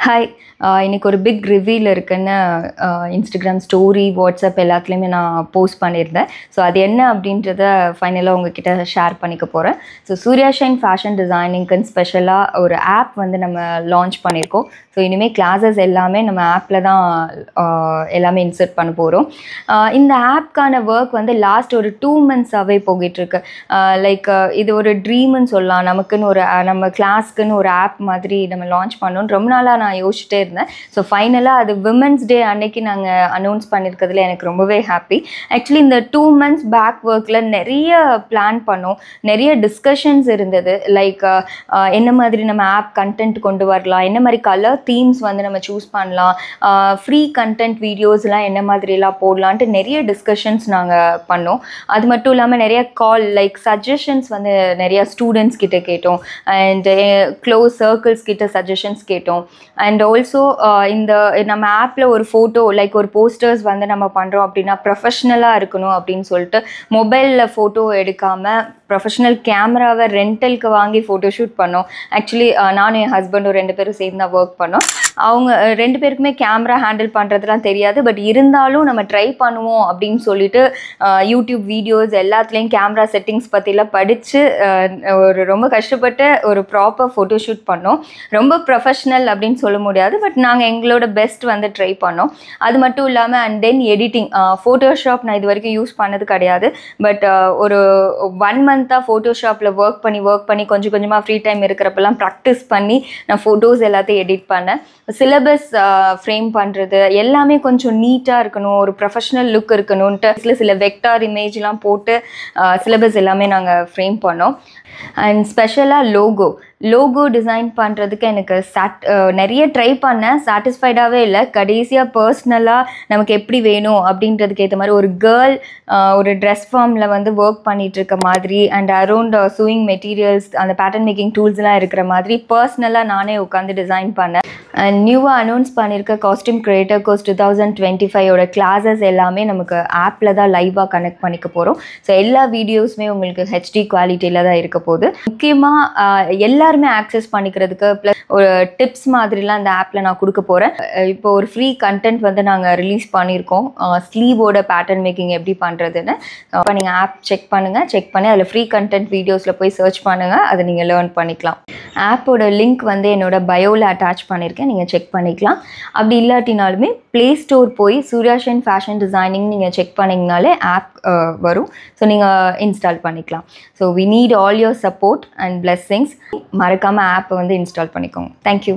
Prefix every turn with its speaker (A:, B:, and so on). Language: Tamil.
A: ஹாய் இன்னைக்கு ஒரு பிக் ரிவீல் இருக்குன்னு இன்ஸ்டாகிராம் ஸ்டோரி வாட்ஸ்அப் எல்லாத்துலேயுமே நான் போஸ்ட் பண்ணியிருந்தேன். ஸோ அது என்ன அப்படின்றத ஃபைனலாக உங்ககிட்ட ஷேர் பண்ணிக்க போகிறேன். ஸோ சூர்யா ஷைன் ஃபேஷன் டிசைனிங்க்குன்னு ஸ்பெஷலாக ஒரு ஆப் வந்து நம்ம லான்ச் பண்ணியிருக்கோம். ஸோ இனிமேல் கிளாஸஸ் எல்லாமே நம்ம ஆப்பில் தான் எல்லாமே இன்சர்ட் பண்ண போகிறோம். இந்த ஆப்க்கான ஒர்க் வந்து லாஸ்ட் ஒரு 2 months-ஆகவே போயிட்டுருக்கு. லைக் இது ஒரு ட்ரீம்னு சொல்லலாம். நமக்குன்னு ஒரு நம்ம கிளாஸ்க்குன்னு ஒரு ஆப் மாதிரி நம்ம லான்ச் பண்ணணும்னு ரொம்ப நாளாக நான் யோசிச்சுட்டே இருந்தேன். ஸோ ஃபைனலாக அது விமென்ஸ் டே அன்னைக்கு நாங்கள் அனௌன்ஸ் பண்ணியிருக்கிறதுல எனக்கு ரொம்பவே ஹாப்பி. ஆக்சுவலி இந்த 2 months பேக் ஒர்க்கில் நிறைய பிளான் பண்ணோம், நிறைய டிஸ்கஷன்ஸ் இருந்தது. லைக் என்ன மாதிரி நம்ம ஆப் கண்டென்ட் கொண்டு வரலாம், என்ன மாதிரி கலர் தீம்ஸ் வந்து நம்ம சூஸ் பண்ணலாம், ஃப்ரீ கண்டென்ட் வீடியோஸ்லாம் என்ன மாதிரிலாம் போடலான்ட்டு நிறைய டிஸ்கஷன்ஸ் நாங்கள் பண்ணோம். அது மட்டும் இல்லாமல் நிறைய கால் லைக் சஜஷன்ஸ் வந்து நிறைய ஸ்டூடெண்ட்ஸ் கிட்ட கேட்டோம் அண்ட் க்ளோஸ் சர்க்கிள்ஸ் கிட்ட சஜஷன்ஸ் கேட்டோம். அண்ட் ஆல்சோ இந்த நம்ம ஆப்பில் ஒரு ஃபோட்டோ லைக் ஒரு போஸ்டர்ஸ் வந்து நம்ம பண்ணுறோம் அப்படின்னா ப்ரொஃபஷ்னலாக இருக்கணும் அப்படின்னு சொல்லிட்டு மொபைலில் ஃபோட்டோ எடுக்காமல் ப்ரொஃபஷ்னல் கேமராவை ரெண்டலுக்கு வாங்கி ஃபோட்டோ ஷூட் பண்ணோம். ஆக்சுவலி நானும் என் ஹஸ்பண்டும் 2 பேரும் சேர்ந்து தான் ஒர்க் பண்ணோம். அவங்க 2 பேருக்குமே கேமரா ஹேண்டில் பண்ணுறதுலாம் தெரியாது. பட் இருந்தாலும் நம்ம ட்ரை பண்ணுவோம் அப்படின்னு சொல்லிட்டு யூடியூப் வீடியோஸ் எல்லாத்துலேயும் கேமரா செட்டிங்ஸ் பற்றிலாம் படித்து ரொம்ப கஷ்டப்பட்டு ஒரு ப்ராப்பர் ஃபோட்டோ ஷூட் பண்ணோம். ரொம்ப ப்ரொஃபஷ்னல் அப்படின்னு சொல்ல முடியாது, பட் நாங்கள் எங்களோட பெஸ்ட் வந்து ட்ரை பண்ணோம். அது மட்டும் இல்லாமல் அண்ட் தென் எடிட்டிங், ஃபோட்டோஷாப் நான் இது வரைக்கும் யூஸ் பண்ணது கிடையாது. பட் ஒரு 1 month-ஆக ஃபோட்டோஷாப்பில் ஒர்க் பண்ணி கொஞ்சம் கொஞ்சமாக ஃப்ரீ டைம் இருக்கிறப்பெல்லாம் ப்ராக்டிஸ் பண்ணி நான் ஃபோட்டோஸ் எல்லாத்தையும் எடிட் பண்ணேன். சிலபஸ் ஃப்ரேம் பண்ணுறது எல்லாமே கொஞ்சம் நீட்டாக இருக்கணும், ஒரு ப்ரொஃபஷ்னல் லுக் இருக்கணும்ன்ட்டு சில வெக்டார் இமேஜ்லாம் போட்டு சிலபஸ் எல்லாமே நாங்கள் ஃப்ரேம் பண்ணோம். அண்ட் ஸ்பெஷலாக லோகோ டிசைன் பண்ணுறதுக்கு எனக்கு நிறைய ட்ரை பண்ணேன், சாட்டிஸ்ஃபைடாகவே இல்லை. கடைசியாக பர்சனலாக நமக்கு எப்படி வேணும் அப்படின்றதுக்கு ஏற்ற மாதிரி ஒரு கேர்ள் ஒரு ட்ரெஸ் ஃபார்மில் வந்து ஒர்க் பண்ணிகிட்டு இருக்க மாதிரி அண்ட் அரௌண்ட் சூயிங் மெட்டீரியல்ஸ் அந்த பேட்டர்ன் மேக்கிங் டூல்ஸ்லாம் இருக்கிற மாதிரி பர்சனலாக நானே உட்காந்து டிசைன் பண்ணேன். அண்ட் நியூவாக அனௌன்ஸ் பண்ணியிருக்க காஸ்டியூம் கிரியேட்டர் கோர்ஸ் 2025 கிளாஸஸ் எல்லாமே நமக்கு ஆப்பில் தான் லைவாக கனெக்ட் பண்ணிக்க போகிறோம். ஸோ எல்லா வீடியோஸுமே உங்களுக்கு HD குவாலிட்டியில் தான் இருக்க போகுது. முக்கியமாக எல்லாருமே ஆக்சஸ் பண்ணிக்கிறதுக்கு ப்ளஸ் ஒரு டிப்ஸ் மாதிரிலாம் இந்த ஆப்பில் நான் கொடுக்க போகிறேன். இப்போ ஒரு ஃப்ரீ கண்டென்ட் வந்து நாங்கள் ரிலீஸ் பண்ணியிருக்கோம், ஸ்லீவோட பேட்டர்ன் மேக்கிங் எப்படி பண்ணுறதுன்னு. அப்போ நீங்கள் ஆப் செக் பண்ணி அதில் ஃப்ரீ கண்டென்ட் வீடியோஸில் போய் சர்ச் பண்ணுங்கள், அதை நீங்கள் லேர்ன் பண்ணிக்கலாம். ஆப்போட லிங்க் வந்து என்னோட பயோவில் அட்டாச் பண்ணியிருக்கேன், நீங்கள் செக் பண்ணிக்கலாம். அப்படி இல்லாட்டினாலுமே ப்ளே ஸ்டோர் போய் சூர்யா ஷைன் ஃபேஷன் டிசைனிங் நீங்கள் செக் பண்ணிங்கனாலே ஆப் வரும். ஸோ நீங்கள் இன்ஸ்டால் பண்ணிக்கலாம். So we need all your support and blessings. மறக்காமல் ஆப்பை வந்து இன்ஸ்டால் பண்ணிக்கோங்க. தேங்க்யூ.